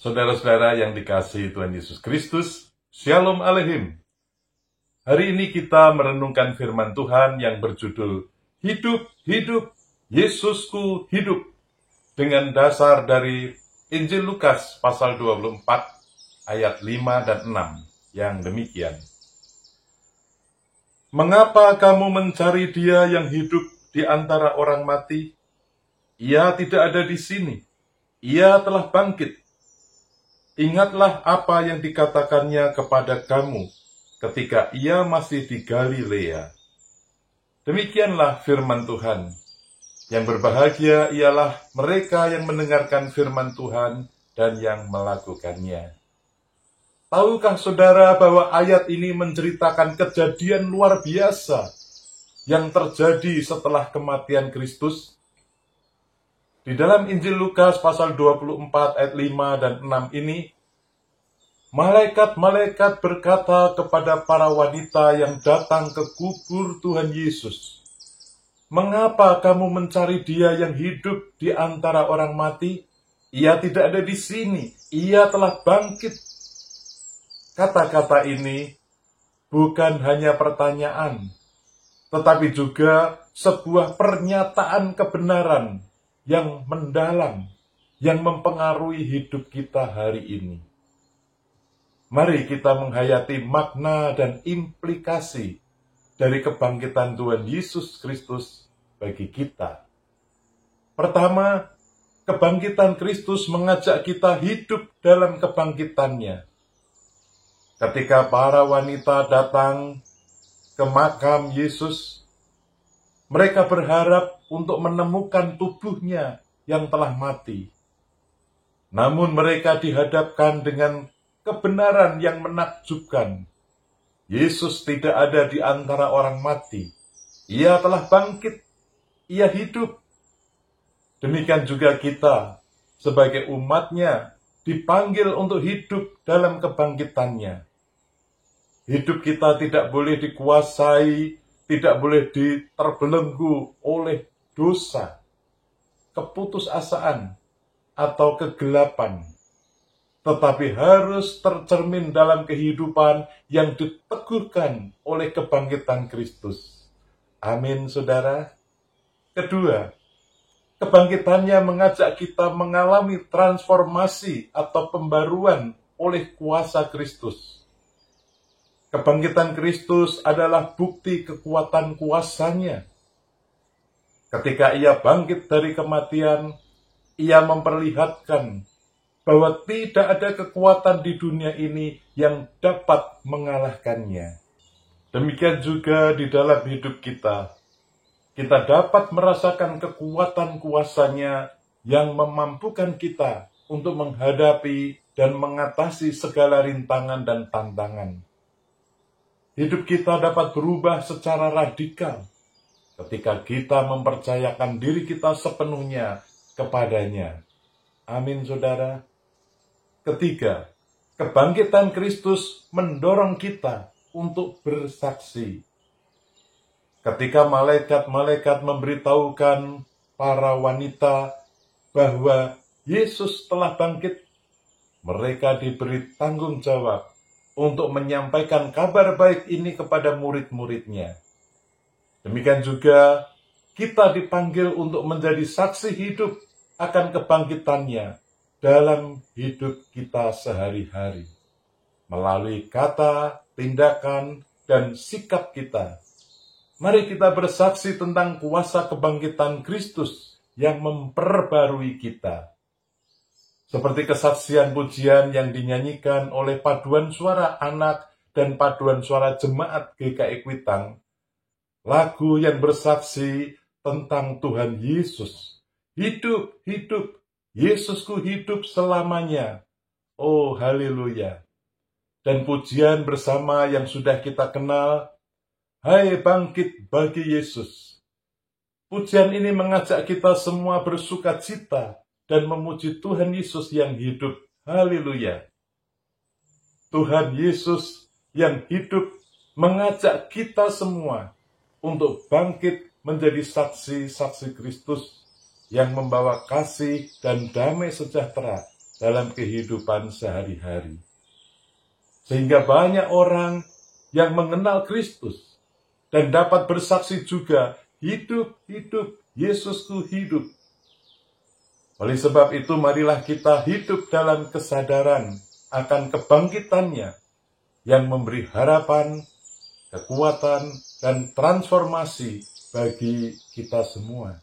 Saudara-saudara yang dikasihi Tuhan Yesus Kristus, Shalom Aleichem. Hari ini kita merenungkan firman Tuhan yang berjudul Hidup, Hidup, Yesusku Hidup, dengan dasar dari Injil Lukas pasal 24 ayat 5 dan 6 yang demikian. Mengapa kamu mencari Dia yang hidup di antara orang mati? Ia tidak ada di sini. Ia telah bangkit. Ingatlah apa yang dikatakannya kepada kamu ketika ia masih di Galilea. Demikianlah firman Tuhan. Yang berbahagia ialah mereka yang mendengarkan firman Tuhan dan yang melakukannya. Tahukah saudara bahwa ayat ini menceritakan kejadian luar biasa yang terjadi setelah kematian Kristus? Di dalam Injil Lukas pasal 24 ayat 5 dan 6 ini, malaikat-malaikat berkata kepada para wanita yang datang ke kubur Tuhan Yesus, "Mengapa kamu mencari Dia yang hidup di antara orang mati? Ia tidak ada di sini, Ia telah bangkit." Kata-kata ini bukan hanya pertanyaan, tetapi juga sebuah pernyataan kebenaran yang mendalam, yang mempengaruhi hidup kita hari ini. Mari kita menghayati makna dan implikasi dari kebangkitan Tuhan Yesus Kristus bagi kita. Pertama, kebangkitan Kristus mengajak kita hidup dalam kebangkitannya. Ketika para wanita datang ke makam Yesus, mereka berharap untuk menemukan tubuhnya yang telah mati. Namun mereka dihadapkan dengan kebenaran yang menakjubkan. Yesus tidak ada di antara orang mati. Ia telah bangkit. Ia hidup. Demikian juga kita sebagai umatnya dipanggil untuk hidup dalam kebangkitannya. Hidup kita tidak boleh dikuasai, tidak boleh terbelenggu oleh dosa, keputusasaan, atau kegelapan, tetapi harus tercermin dalam kehidupan yang diteguhkan oleh kebangkitan Kristus. Amin, saudara. Kedua, kebangkitannya mengajak kita mengalami transformasi atau pembaruan oleh kuasa Kristus. Kebangkitan Kristus adalah bukti kekuatan kuasanya. Ketika ia bangkit dari kematian, ia memperlihatkan bahwa tidak ada kekuatan di dunia ini yang dapat mengalahkannya. Demikian juga di dalam hidup kita. Kita dapat merasakan kekuatan kuasanya yang memampukan kita untuk menghadapi dan mengatasi segala rintangan dan tantangan. Hidup kita dapat berubah secara radikal ketika kita mempercayakan diri kita sepenuhnya kepadanya. Amin, saudara. Ketiga, kebangkitan Kristus mendorong kita untuk bersaksi. Ketika malaikat-malaikat memberitahukan para wanita bahwa Yesus telah bangkit, mereka diberi tanggung jawab untuk menyampaikan kabar baik ini kepada murid-muridnya. Demikian juga kita dipanggil untuk menjadi saksi hidup akan kebangkitannya dalam hidup kita sehari-hari. Melalui kata, tindakan, dan sikap kita. Mari kita bersaksi tentang kuasa kebangkitan Kristus yang memperbarui kita. Seperti kesaksian pujian yang dinyanyikan oleh paduan suara anak dan paduan suara jemaat GKI Kuitang, lagu yang bersaksi tentang Tuhan Yesus. Hidup, hidup, Yesusku hidup selamanya. Oh, haleluya. Dan pujian bersama yang sudah kita kenal, Hai bangkit bagi Yesus. Pujian ini mengajak kita semua bersuka cita dan memuji Tuhan Yesus yang hidup. Haleluya. Tuhan Yesus yang hidup mengajak kita semua untuk bangkit menjadi saksi-saksi Kristus yang membawa kasih dan damai sejahtera dalam kehidupan sehari-hari. Sehingga banyak orang yang mengenal Kristus dan dapat bersaksi juga, hidup, hidup, Yesusku hidup. Oleh sebab itu, marilah kita hidup dalam kesadaran akan kebangkitannya yang memberi harapan, kekuatan, dan transformasi bagi kita semua.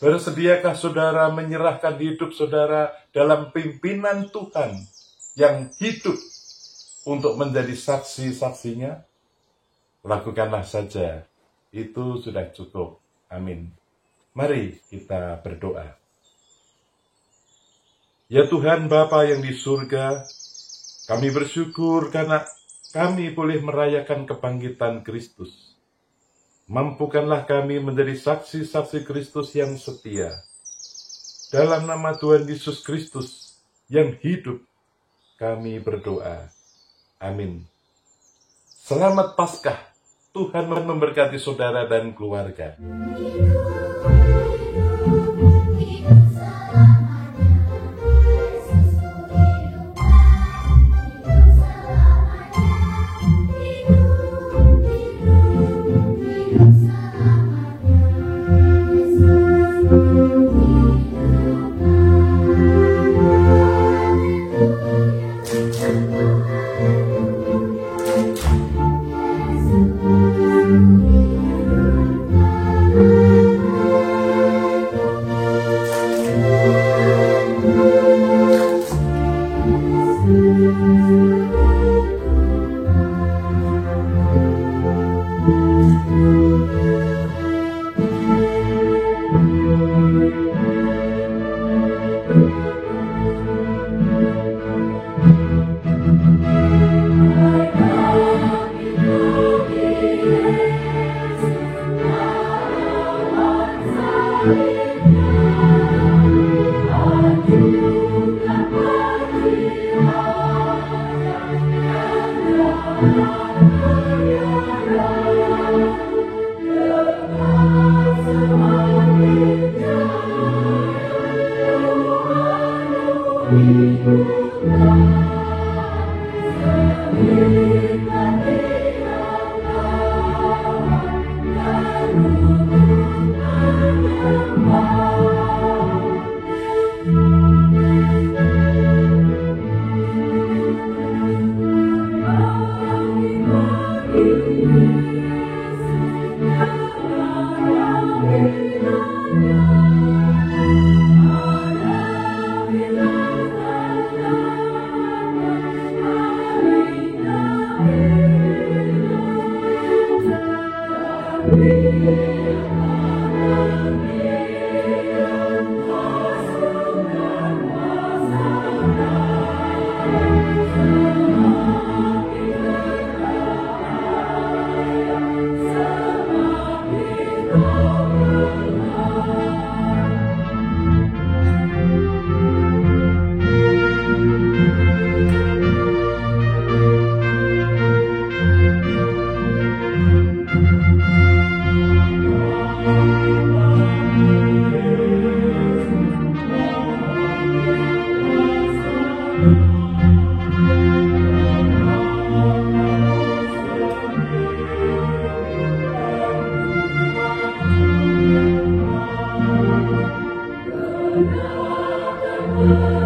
Bersediakah saudara menyerahkan hidup saudara dalam pimpinan Tuhan yang hidup untuk menjadi saksi-saksinya? Lakukanlah saja, itu sudah cukup. Amin. Mari kita berdoa. Ya Tuhan Bapa yang di surga, kami bersyukur karena kami boleh merayakan kebangkitan Kristus. Mampukanlah kami menjadi saksi-saksi Kristus yang setia. Dalam nama Tuhan Yesus Kristus yang hidup, kami berdoa. Amin. Selamat Paskah. Tuhan memberkati saudara dan keluarga. Thank you.